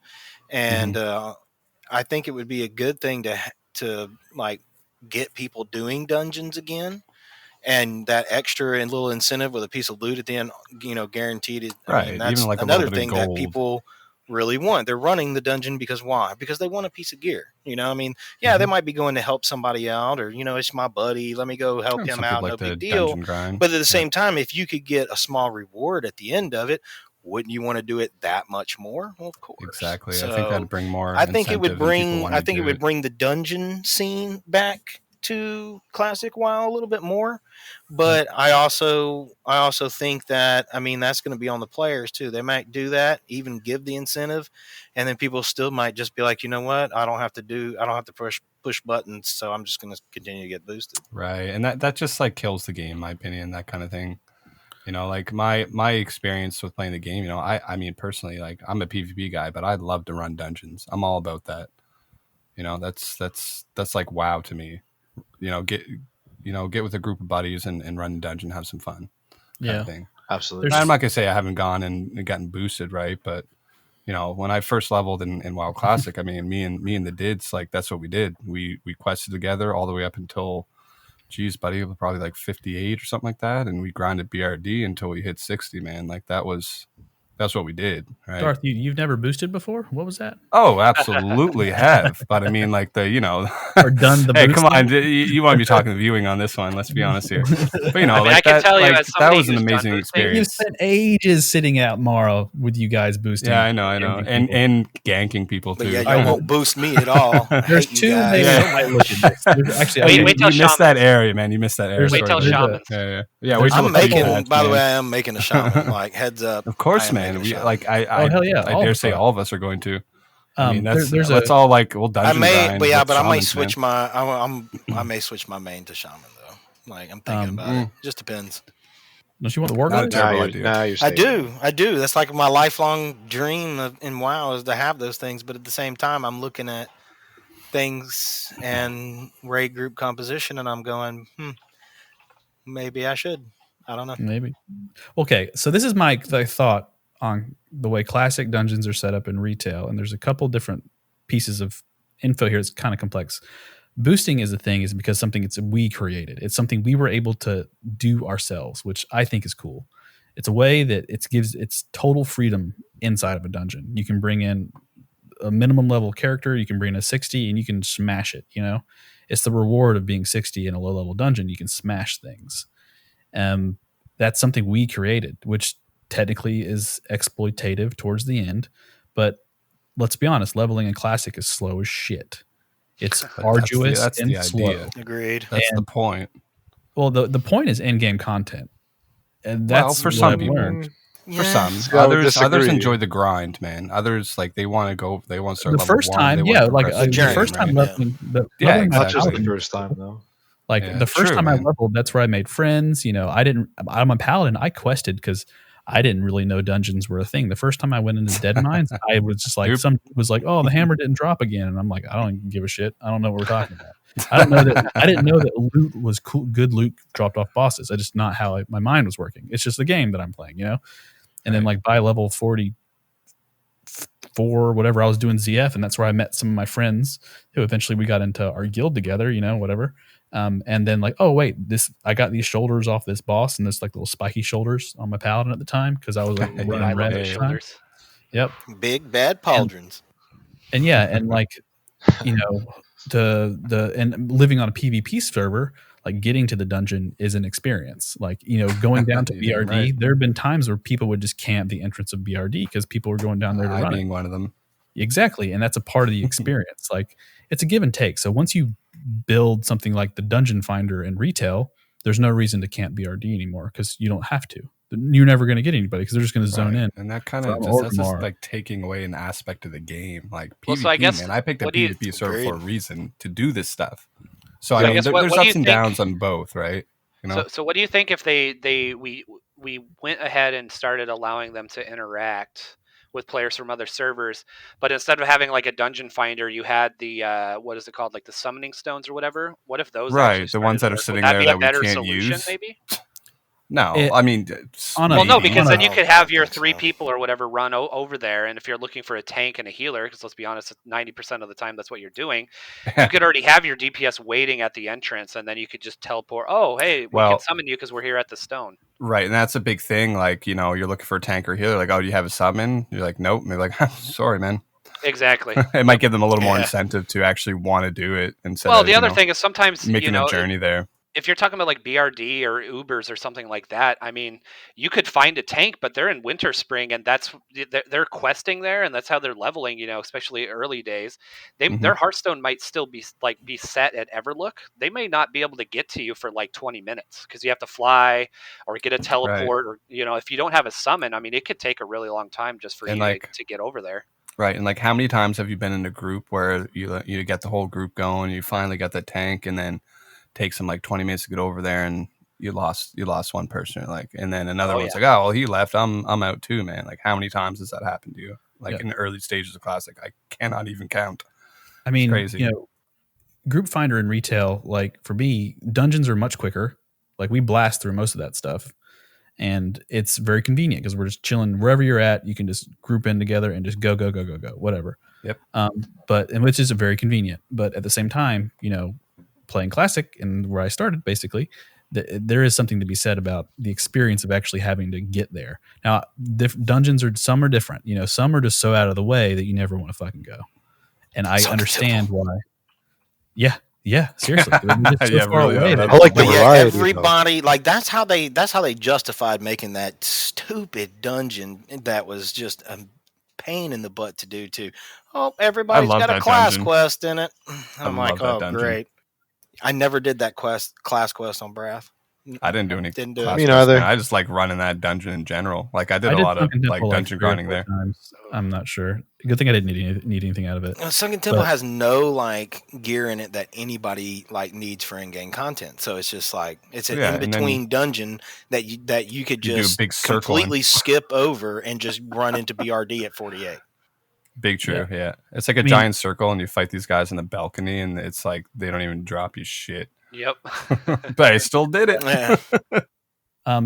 And I think it would be a good thing to like get people doing dungeons again, and that extra and little incentive with a piece of loot at the end, guaranteed. Right. I mean, that's even like another thing that people really want. They're running the dungeon because why? Because they want a piece of gear. You know, I mean, yeah, they might be going to help somebody out, or it's my buddy. Let me go help him Some out. people No like the big deal. dungeon grind. But at the same time, if you could get a small reward at the end of it, wouldn't you want to do it that much more? Well, of course. Exactly. So I think that'd bring more. I think it would bring. I think it would bring the dungeon scene back to classic WoW a little bit more. But I also think that that's going to be on the players too. They might do that, even give the incentive, and then people still might just be like, you know what, I don't have to push buttons, so I'm just going to continue to get boosted. Right, and that just like kills the game, in my opinion. That kind of thing. Like my experience with playing the game. I mean personally, like I'm a PvP guy, but I'd love to run dungeons. I'm all about that. That's like WoW to me. Get with a group of buddies and run the dungeon, have some fun. Yeah, thing. Absolutely. I'm not gonna say I haven't gone and gotten boosted, right? But when I first leveled in WoW Classic, I mean, me and the dids, like that's what we did. We quested together all the way up until, geez, buddy, probably like 58 or something like that, and we grinded BRD until we hit 60. Man, like that's what we did, right? Darth, you've never boosted before? What was that? Oh, absolutely have. But I mean, like or done the hey, boosting? come on, you want to be talking viewing on this one? Let's be honest here. But I can tell you, as that somebody was an who's done amazing boosting, experience. You've spent ages sitting out Morrow with you guys boosting. Yeah, I know, and ganking people too. But yeah, you won't boost me at all. There's two ways I might look at this. Actually, wait till you missed that Shamans. area, man. You missed that area. Wait till Shamans. Yeah. Wait till I'm making. By the way, I am making a shaman. Like heads up. Of course, man. We I hell yeah! I dare say all of us are going to. I mean, there's let's all like we'll dungeon grind. But I might shamans, switch man. I may switch my main to shaman though. Like I'm thinking about it. Just depends. Don't you want the war Not a guns? terrible idea. I do. That's like my lifelong dream in WoW is to have those things. But at the same time, I'm looking at things and raid group composition, and I'm going, maybe I should. I don't know. Maybe. Okay, so this is my thought on the way classic dungeons are set up in retail, and there's a couple different pieces of info here. It's kind of complex. Boosting is because something we created. It's something we were able to do ourselves, which I think is cool. It's a way that it's total freedom inside of a dungeon. You can bring in a minimum level character, you can bring in a 60, and you can smash it. It's the reward of being 60 in a low level dungeon. You can smash things. That's something we created, which technically is exploitative towards the end. But let's be honest, leveling in classic is slow as shit. It's arduous that's and the slow. idea. Agreed. That's the point. Well, the point is in-game content. And that's for what some I've people. learned. For some, others enjoy the grind, man. Others they want to start the first time, the first time leveling, exactly. Not just the first time though. The first time I leveled, that's where I made friends. I'm a paladin. I quested because I didn't really know dungeons were a thing. The first time I went into Dead Mines, I was just like, some was like, oh, the hammer didn't drop again. And I'm like, I don't give a shit. I don't know what we're talking about. I didn't know that loot was cool. Good loot dropped off bosses. I just not how my mind was working. It's just the game that I'm playing, And then by level 44, whatever, I was doing ZF, and that's where I met some of my friends who eventually we got into our guild together, whatever. And then oh wait, I got these shoulders off this boss, and this little spiky shoulders on my paladin at the time because I was running red at the time. Yep, big bad pauldrons. And and living on a PvP server, getting to the dungeon is an experience. Going down to BRD, right. There have been times where people would just camp the entrance of BRD because people were going down there to run. Being one of them. Exactly, and that's a part of the experience. It's a give and take. So once you build something like the Dungeon Finder in retail, there's no reason to camp BRD anymore because you don't have to. You're never going to get anybody because they're just going to zone in. And that kind of that's just taking away an aspect of the game. PvP, so I guess, man, I picked a PvP server for a reason to do this stuff. So I mean, there's ups and downs on both, right? So what do you think if we went ahead and started allowing them to interact with players from other servers, but instead of having a dungeon finder, you had the what is it called, the summoning stones or whatever? What if those the ones that are sitting there that we can't use? Maybe No, I mean, no, because then you could have your 3 people or whatever run over there, and if you're looking for a tank and a healer, because let's be honest, 90% of the time that's what you're doing, you could already have your DPS waiting at the entrance, and then you could just teleport. Oh, hey, we can summon you because we're here at the stone. Right, and that's a big thing. Like, you know, you're looking for a tank or healer. Like, oh, do you have a summon? You're like, nope. And they're like, sorry, man. Exactly. It might give them a little more incentive to actually want to do it instead. Well, the other thing is sometimes making a journey there. If you're talking about like BRD or Ubers or something like that, I mean, you could find a tank, but they're in Winter Spring, and they're questing there, and that's how they're leveling. You know, especially early days, their Hearthstone might still be set at Everlook. They may not be able to get to you for like 20 minutes because you have to fly or get a teleport, or you know, if you don't have a summon, I mean, it could take a really long time just for you to get over there. Right, and like, how many times have you been in a group where you get the whole group going, you finally got the tank, and then takes them like 20 minutes to get over there, and you lost one person, like, and then another one's like, oh well, he left, I'm out too, man. Like, how many times has that happened to you? Like, in the early stages of Classic, I cannot even count. I mean, it's crazy. You know, Group Finder in retail, like for me, dungeons are much quicker. Like, we blast through most of that stuff, and it's very convenient because we're just chilling wherever you're at. You can just group in together and just go, whatever. Yep. And which is very convenient. But at the same time, you know, playing Classic and where I started, basically, there is something to be said about the experience of actually having to get there. Now, dungeons some are different. You know, some are just so out of the way that you never want to fucking go. And I understand why. Yeah, seriously. I like the variety. Everybody, like, that's how they justified making that stupid dungeon that was just a pain in the butt to do too. Oh, everybody's got a class quest in it. I'm like, oh, great. I never did that class quest on Brath. I didn't do any. Didn't do it. Me neither. I just like running that dungeon in general. Like, I did a lot of like dungeon grinding there. Times. I'm not sure. Good thing I didn't need anything out of it. Sunken Temple has no like gear in it that anybody like needs for in-game content. So it's just like it's an in-between dungeon that you could just completely skip over and just run into BRD at 48. Big true, yeah. It's like a giant circle, and you fight these guys in the balcony, and it's like they don't even drop you shit. Yep. But I still did it. Yeah.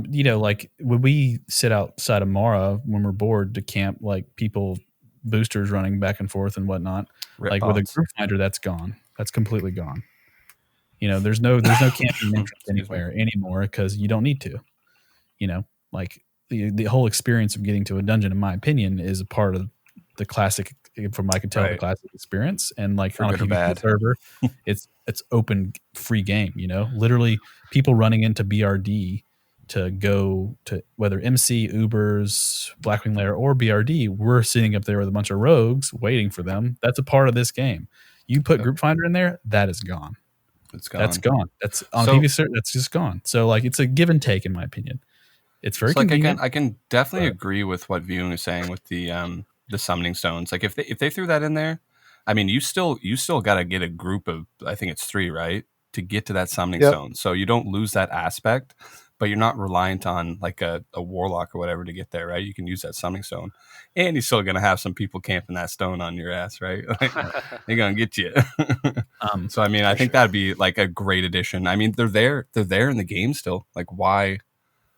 You know, like when we sit outside of Mara when we're bored to camp, like people boosters running back and forth and whatnot. With a group finder, that's gone. That's completely gone. You know, there's no camping entrance anywhere anymore because you don't need to. You know, like the whole experience of getting to a dungeon, in my opinion, is a part of the Classic, from what I could tell, the Classic experience. And like on a PvP server, it's open free game. You know, literally people running into BRD to go to whether MC, Ubers, Blackwing Lair, or BRD, we're sitting up there with a bunch of rogues waiting for them. That's a part of this game. You put Group Finder in there, that is gone. It's gone. That's gone. That's on PvP. That's just gone. So like, it's a give and take, in my opinion. It's very convenient. I can definitely agree with what Vune is saying with the summoning stones. Like, if they threw that in there, I mean, you still got to get a group of, I think it's 3, right, to get to that summoning stone. So you don't lose that aspect. But you're not reliant on like a warlock or whatever to get there, right? You can use that summoning stone, and you're still gonna have some people camping that stone on your ass, right? Like, they're gonna get you. So I mean, I think that'd be like a great addition. I mean, they're there in the game still. Like, why?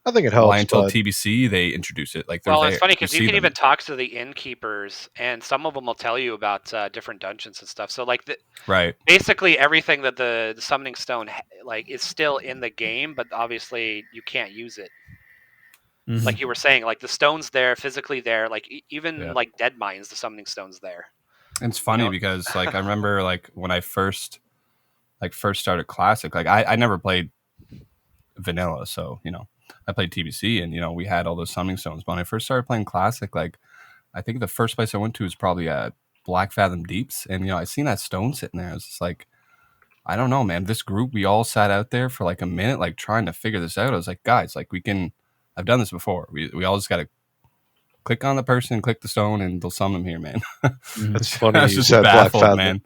I think it helps. Why until TBC they introduce it? Like, it's funny because you can even talk to the innkeepers, and some of them will tell you about different dungeons and stuff. So, like, basically everything that the summoning stone like is still in the game, but obviously you can't use it. Mm-hmm. Like you were saying, like the stone's there, physically there. Like even like Dead Mines, the summoning stone's there. And it's funny because like I remember like when I first started Classic, like I never played vanilla, so you know. I played TBC, and you know we had all those summoning stones. But when I first started playing Classic, like I think the first place I went to was probably at Black Fathom Deeps, and you know I seen that stone sitting there. I was just like, I don't know, man. This group, we all sat out there for like a minute, like trying to figure this out. I was like, guys, like I've done this before. We all just got to click on the person, click the stone, and they'll summon them here, man. That's funny. You said Black Fathom, man.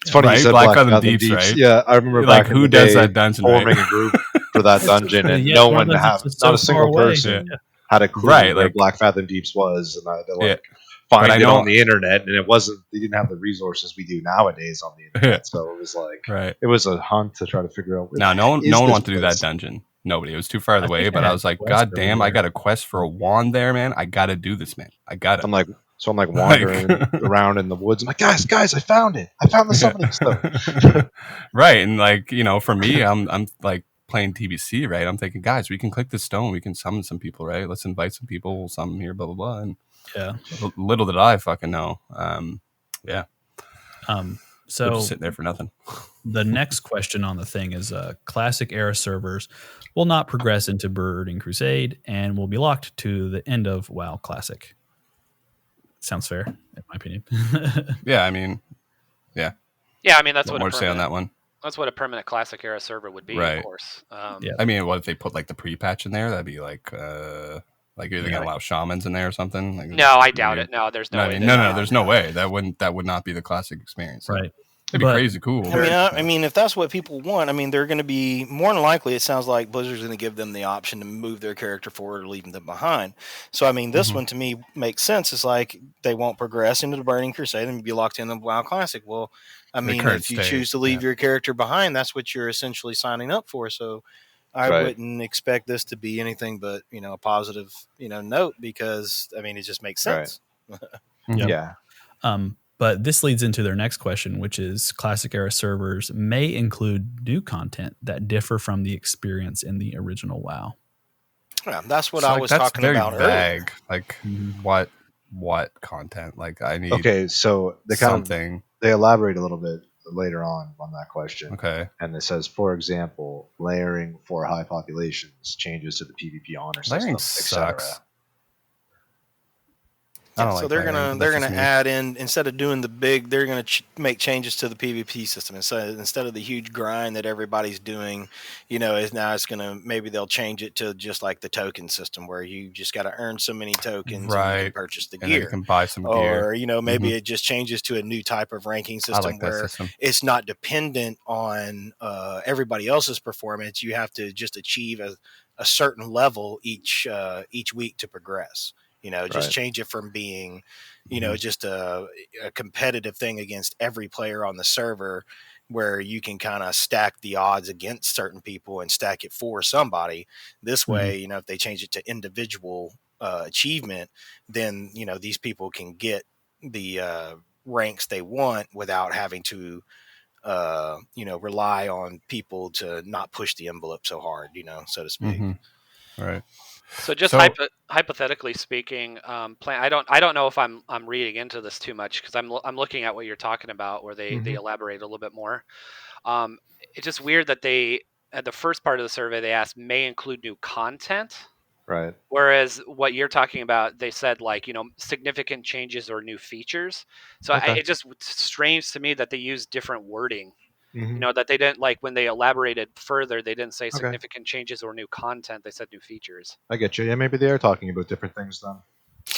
It's funny you said Black Fathom Deeps, right? Yeah, I remember like back who in the does day, that dungeon, forming a group for that dungeon, and no one not a single person had a clue where Black Fathom Deeps was, and I had to find it on the internet, and it wasn't. They didn't have the resources we do nowadays on the internet, so it was like it was a hunt to try to figure out. No one wanted to do that dungeon. Nobody. It was too far away, but I was like, God damn, I got a quest for a wand there, man. I got to do this, man. I got it. I'm like wandering around in the woods. I'm like, guys, I found it. I found the summoning stone. Right. And like, for me, I'm like playing TBC, right? I'm thinking, guys, we can click the stone. We can summon some people, right? Let's invite some people. We'll summon here, blah, blah, blah. And little did I fucking know. Yeah. So just sitting there for nothing. The next question on the thing is classic era servers will not progress into Burning Crusade and will be locked to the end of WoW Classic. Sounds fair, in my opinion. Yeah, I mean, yeah. Yeah, I mean, that's what more to say on that one. That's what a permanent classic era server would be, right. Of course. Yeah. I mean, what if they put like the pre-patch in there? That'd be like are they gonna allow shamans in there or something? Like, no, I doubt it. No, there's no way. No, there's no way. That would not be the classic experience. Right. It'd be crazy cool. I mean, if that's what people want, I mean, they're going to be more than likely. It sounds like Blizzard's going to give them the option to move their character forward or leaving them behind. So, I mean, this one to me makes sense. It's like they won't progress into the Burning Crusade and be locked in the WoW Classic. Well, I mean, if you choose to leave your character behind, that's what you're essentially signing up for. So, I wouldn't expect this to be anything but a positive note, because I mean, it just makes sense. Right. Yeah. But this leads into their next question, which is classic era servers may include new content that differ from the experience in the original WoW. Yeah, that's what I was talking about vague. Earlier. What content? Like I need. Okay, so they something. They elaborate a little bit later on that question. Okay, and it says, for example, layering for high populations, changes to the PvP honor system, etc. So they're gonna add in, instead of doing the big, they're gonna make changes to the PvP system. Instead of the huge grind that everybody's doing, maybe they'll change it to just like the token system, where you just got to earn so many tokens and you can purchase the gear. You can buy some gear. Or maybe it just changes to a new type of ranking system where it's not dependent on everybody else's performance. You have to just achieve a certain level each week to progress. Just change it from being, just a competitive thing against every player on the server, where you can kind of stack the odds against certain people and stack it for somebody. This way, if they change it to individual achievement, then, these people can get the ranks they want without having to, rely on people to not push the envelope so hard, so to speak. Right. So hypothetically speaking, I don't know if I'm reading into this too much, because I'm looking at what you're talking about, where they elaborate a little bit more. It's just weird that they, at the first part of the survey, they asked may include new content. Right. Whereas what you're talking about, they said significant changes or new features. So it just strange to me that they use different wording. That they didn't, when they elaborated further, they didn't say significant changes or new content. They said new features. I get you. Yeah, maybe they are talking about different things then.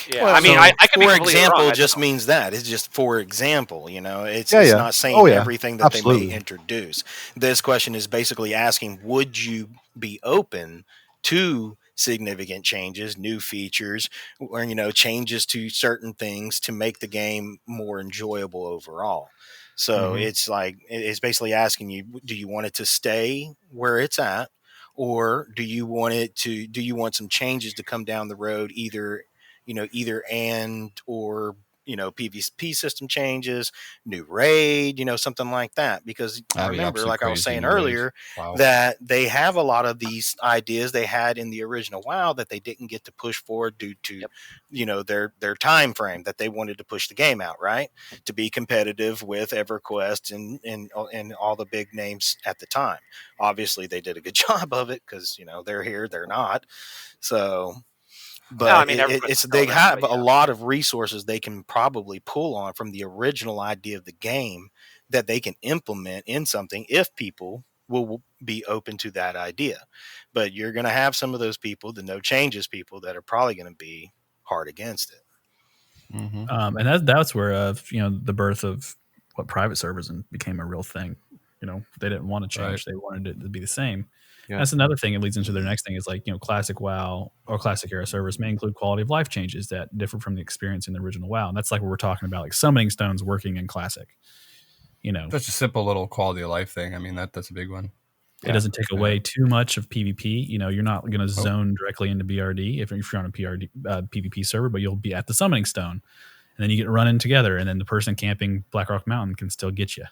Yeah, well, I mean, I could be completely wrong. For example, just means that. It's just for example, it's not saying everything that they may introduce. This question is basically asking, would you be open to significant changes, new features, or, changes to certain things to make the game more enjoyable overall? So it's basically asking you, do you want it to stay where it's at, or do you want some changes to come down the road, either or PvP system changes, new raid, something like that. Because I remember, like I was saying earlier, that they have a lot of these ideas they had in the original WoW that they didn't get to push forward due to, their time frame that they wanted to push the game out, right, to be competitive with EverQuest and all the big names at the time. Obviously, they did a good job of it, because they're here, they're not. So. But they have a lot of resources they can probably pull on from the original idea of the game that they can implement in something if people will be open to that idea. But you're going to have some of those people, the no changes people, that are probably going to be hard against it. And that's where the birth of what private servers became a real thing. They didn't want to change; they wanted it to be the same. Yeah. That's another thing. It leads into their next thing is classic WoW or classic era servers may include quality of life changes that differ from the experience in the original WoW. And that's like what we're talking about, like summoning stones working in classic. That's a simple little quality of life thing. I mean, that's a big one. It doesn't take away too much of PvP. You know, you're not going to zone directly into BRD if you're on a PvP server, but you'll be at the summoning stone, and then you get running together, and then the person camping Blackrock Mountain can still get you.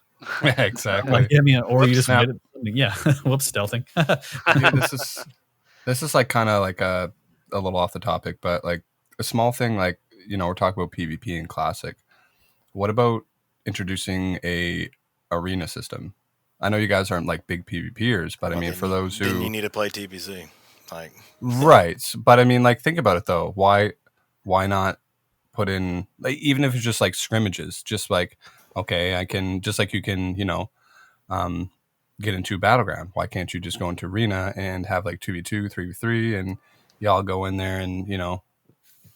Yeah, exactly. Or you just get it. Yeah, whoops, stealthing. This is like kind of like a little off the topic, but like a small thing. Like, you know, we're talking about PvP and Classic. What about introducing a arena system? I know you guys aren't like big PvPers, but I mean, for those who you need to play TBC, like right. But I mean, like, think about it though. Why not put in, like, even if it's just like scrimmages, just like, okay, I can, just like you can, you know, get into Battleground. Why can't you just go into arena and have like 2v2, 3v3, and y'all go in there and, you know,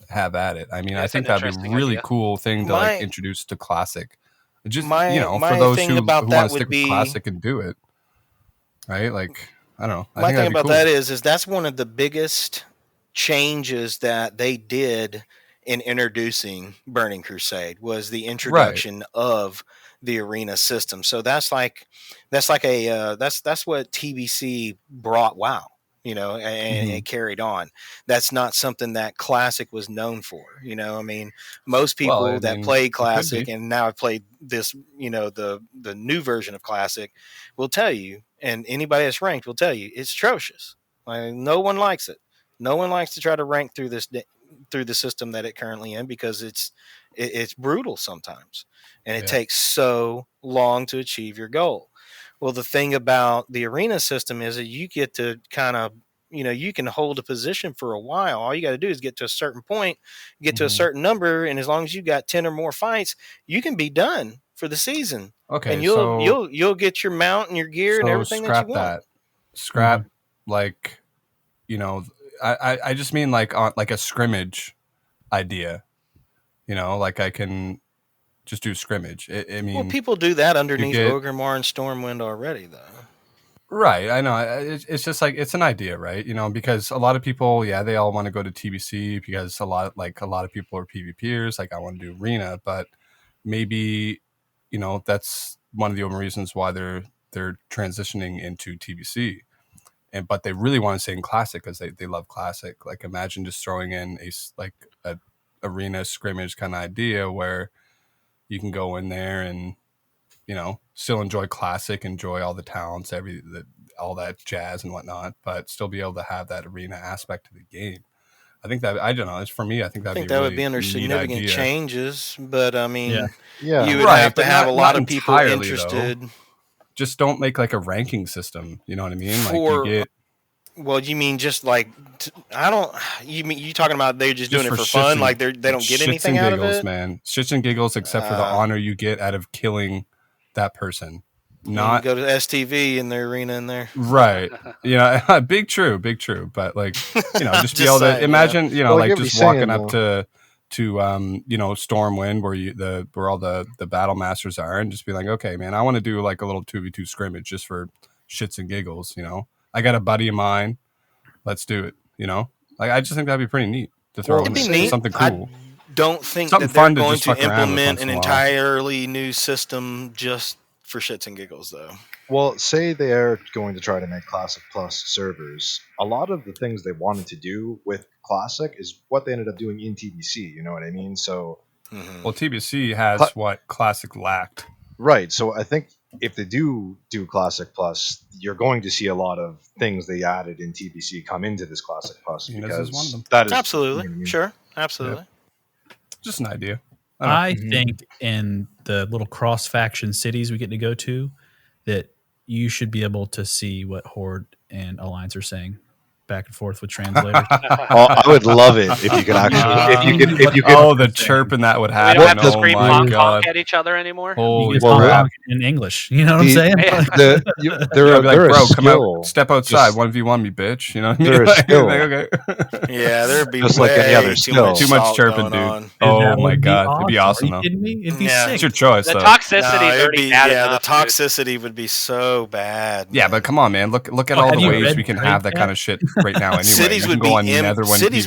have at it? I mean, I think that'd be a really cool thing to like introduce to Classic. Just, you know, for those who want to stick with Classic and do it, right? Like, I don't know. My thing about that is that's one of the biggest changes that they did in introducing Burning Crusade was the introduction of the arena system. So that's what TBC brought WoW, you know, and it carried on. That's not something that Classic was known for. You know, I mean, most people that played Classic and now have played this, you know, the new version of Classic will tell you, and anybody that's ranked will tell you, it's atrocious. Like, no one likes it. No one likes to try to rank through the system that it currently in, because it's brutal sometimes, and it takes so long to achieve your goal. Well, the thing about the arena system is that you get to kind of, you know, you can hold a position for a while. All you got to do is get to a certain point, get to a certain number, and as long as you got 10 or more fights, you can be done for the season. Okay, and you'll get your mount and your gear and everything that you want. Scrap like, you know, I just mean like on like a scrimmage idea. You know, like I can just do scrimmage. I mean, well, people do that underneath Orgrimmar and Stormwind already, though. Right, I know. It's just like, it's an idea, right? You know, because a lot of people, they all want to go to TBC because a lot of people are PvPers. Like, I want to do arena, but maybe, you know, that's one of the only reasons why they're transitioning into TBC. But they really want to stay in Classic because they love Classic. Like, imagine just throwing in a arena scrimmage kind of idea where you can go in there and, you know, still enjoy Classic, enjoy all the talents, all that jazz and whatnot, but still be able to have that arena aspect to the game. I think that, I don't know, it's for me. I think that would be under significant changes, but I mean, you would have to have a lot of people interested. Though. Just don't make like a ranking system. You know what I mean? Well, you mean just like you talking about they're just doing it for fun? Like they don't get anything out of it, man. Shits and giggles, except for the honor you get out of killing that person. Not go to STV in the arena in there, right? Yeah, big true. But like, you know, just be able to imagine, you know, like just walking up to you know, Stormwind where all the battle masters are, and just be like, okay, man, I want to do like a little 2v2 scrimmage just for shits and giggles. You know, I got a buddy of mine. Let's do it. You know, like I just think that'd be pretty neat to throw in something cool. I don't think something that they're going to implement an entirely new system just for shits and giggles, though. Well, say they're going to try to make Classic Plus servers. A lot of the things they wanted to do with Classic is what they ended up doing in TBC. You know what I mean? So, well, TBC has what Classic lacked. Right. So I think if they do Classic Plus, you're going to see a lot of things they added in TBC come into this Classic Plus, because this is one of them. That is absolutely, you know what I mean? Sure, absolutely. Yeah. Just an idea. I think in the little cross-faction cities we get to go to, that you should be able to see what Horde and Alliance are saying back and forth with translators. I would love it if you could actually, if you could. Oh, the chirping that would happen. We don't have to scream honk at each other anymore. Holy in English, you know what I'm saying? They're like, bro, come out, step outside, 1v1 me, bitch. You know what I mean? They're a skill. Okay. Yeah, there'd be just like any other skill. Too much chirping, dude. Oh my god, it'd be awesome. Are you kidding me? It'd be sick. It's your choice. The toxicity would be bad enough. The toxicity would be so bad. Yeah, but come on, man. Look at all the ways we can have that kind of shit right now. Anyway, cities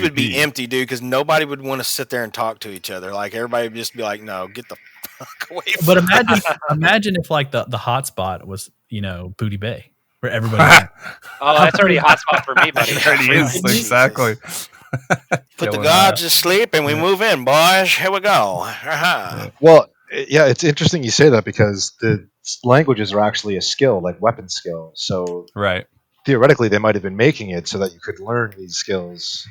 would be empty, dude, because nobody would want to sit there and talk to each other. Like, everybody would just be like, "No, get the fuck away." But imagine if like the hotspot was, you know, Booty Bay. where everybody. Oh, that's already a hotspot for me, buddy. It already is, exactly. Put the gods to sleep and we move in, boys. Here we go. Well, yeah, it's interesting you say that because the languages are actually a skill, like weapon skill. So Right. theoretically, they might have been making it so that you could learn these skills.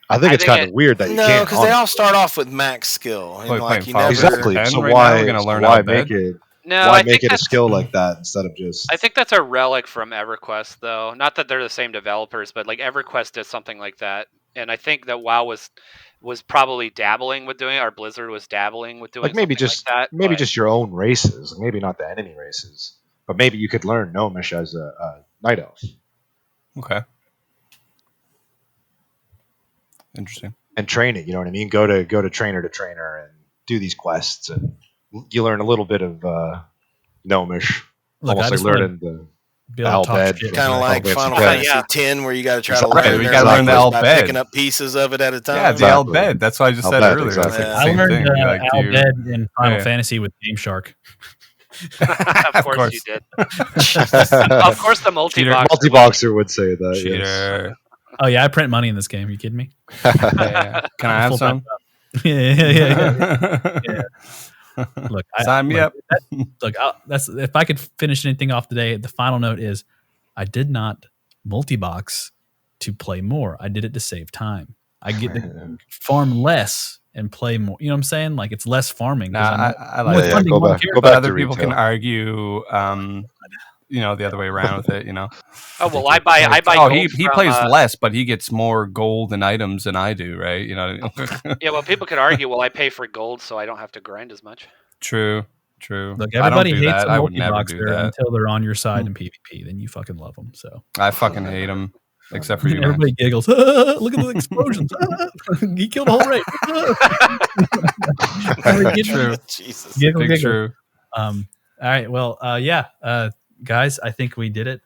I think it's kind of weird that you No, can't. because they all start off with max skill. And Like like playing you Final never. Exactly. Pen So right now, we're why gonna learn why Albed? make it? No, Why I think make it a that's skill like that instead of just? I think that's a relic from EverQuest, though. Not that they're the same developers, but like EverQuest did something like that, and I think that WoW was probably dabbling with doing it, or Blizzard was dabbling with doing Like maybe something just like that. maybe but- just your own races, maybe not the enemy races, but maybe you could learn Gnomish as a night elf Okay. Interesting. and train it. You know what I mean? Go to trainer and do these quests, and you learn a little bit of Gnomish, Look, I almost like just wanna learning the be able to talk Albed. shit. Kind of like Probably Final have some Fantasy X, where you got to try to Exactly. learn. We their gotta learn the language by Albed. picking up pieces of it at a time. Yeah, the Exactly. Albed. That's what I just said Albed, earlier. exactly. It's like the I same learned thing. Like Al you, Bed in Final Yeah. Fantasy with Game Shark. of course you did. Of Of course, the multi-box. Multi-boxer would say that. Yes. cheater. Oh yeah, I print money in this game. Are you kidding me? Yeah. Can I have Full some? yeah. Look, Sign me up. Look, that's if I could finish anything off today. The final note is, I did not multi-box to play more. I did it to save time. I get to farm less and play more. You know what I'm saying? Like it's less farming. Nah, I like more that. funding Go one back- character. go But back other to people can retail. argue, the other way around with it. Oh well, I buy. Oh, gold he from, plays less, but he gets more gold and items than I do, right? You know. Yeah, well, people could argue. Well, I pay for gold, so I don't have to grind as much. True. Look, I don't everybody do hates that. a I would never do multi-boxer that. until they're on your side in PvP. Then you fucking love them. So I fucking hate him, except for you, man. everybody giggles. Look at the explosions. He killed a whole race. True. Jesus. Giggle, Big giggle. true. All right. Well, guys, I think we did it.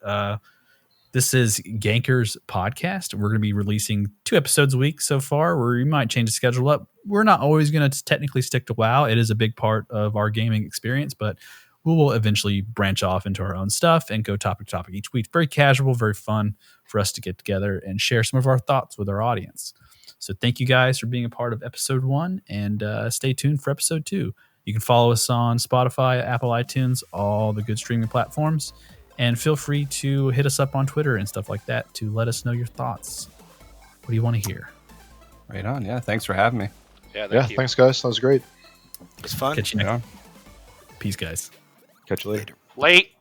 This is Gankers Podcast. We're going to be releasing 2 episodes a week so far. We might change the schedule up. We're not always going to technically stick to WoW. It is a big part of our gaming experience, but we will eventually branch off into our own stuff and go topic to topic each week. Very casual, very fun for us to get together and share some of our thoughts with our audience. So thank you guys for being a part of episode 1, and stay tuned for episode 2. You can follow us on Spotify, Apple iTunes, all the good streaming platforms. And feel free to hit us up on Twitter and stuff like that to let us know your thoughts. What do you want to hear? Right on. Yeah. Thanks for having me. Yeah, Yeah, thanks guys. That was great. It's fun. Catch you next. Yeah. Peace, guys. Catch you later. Late.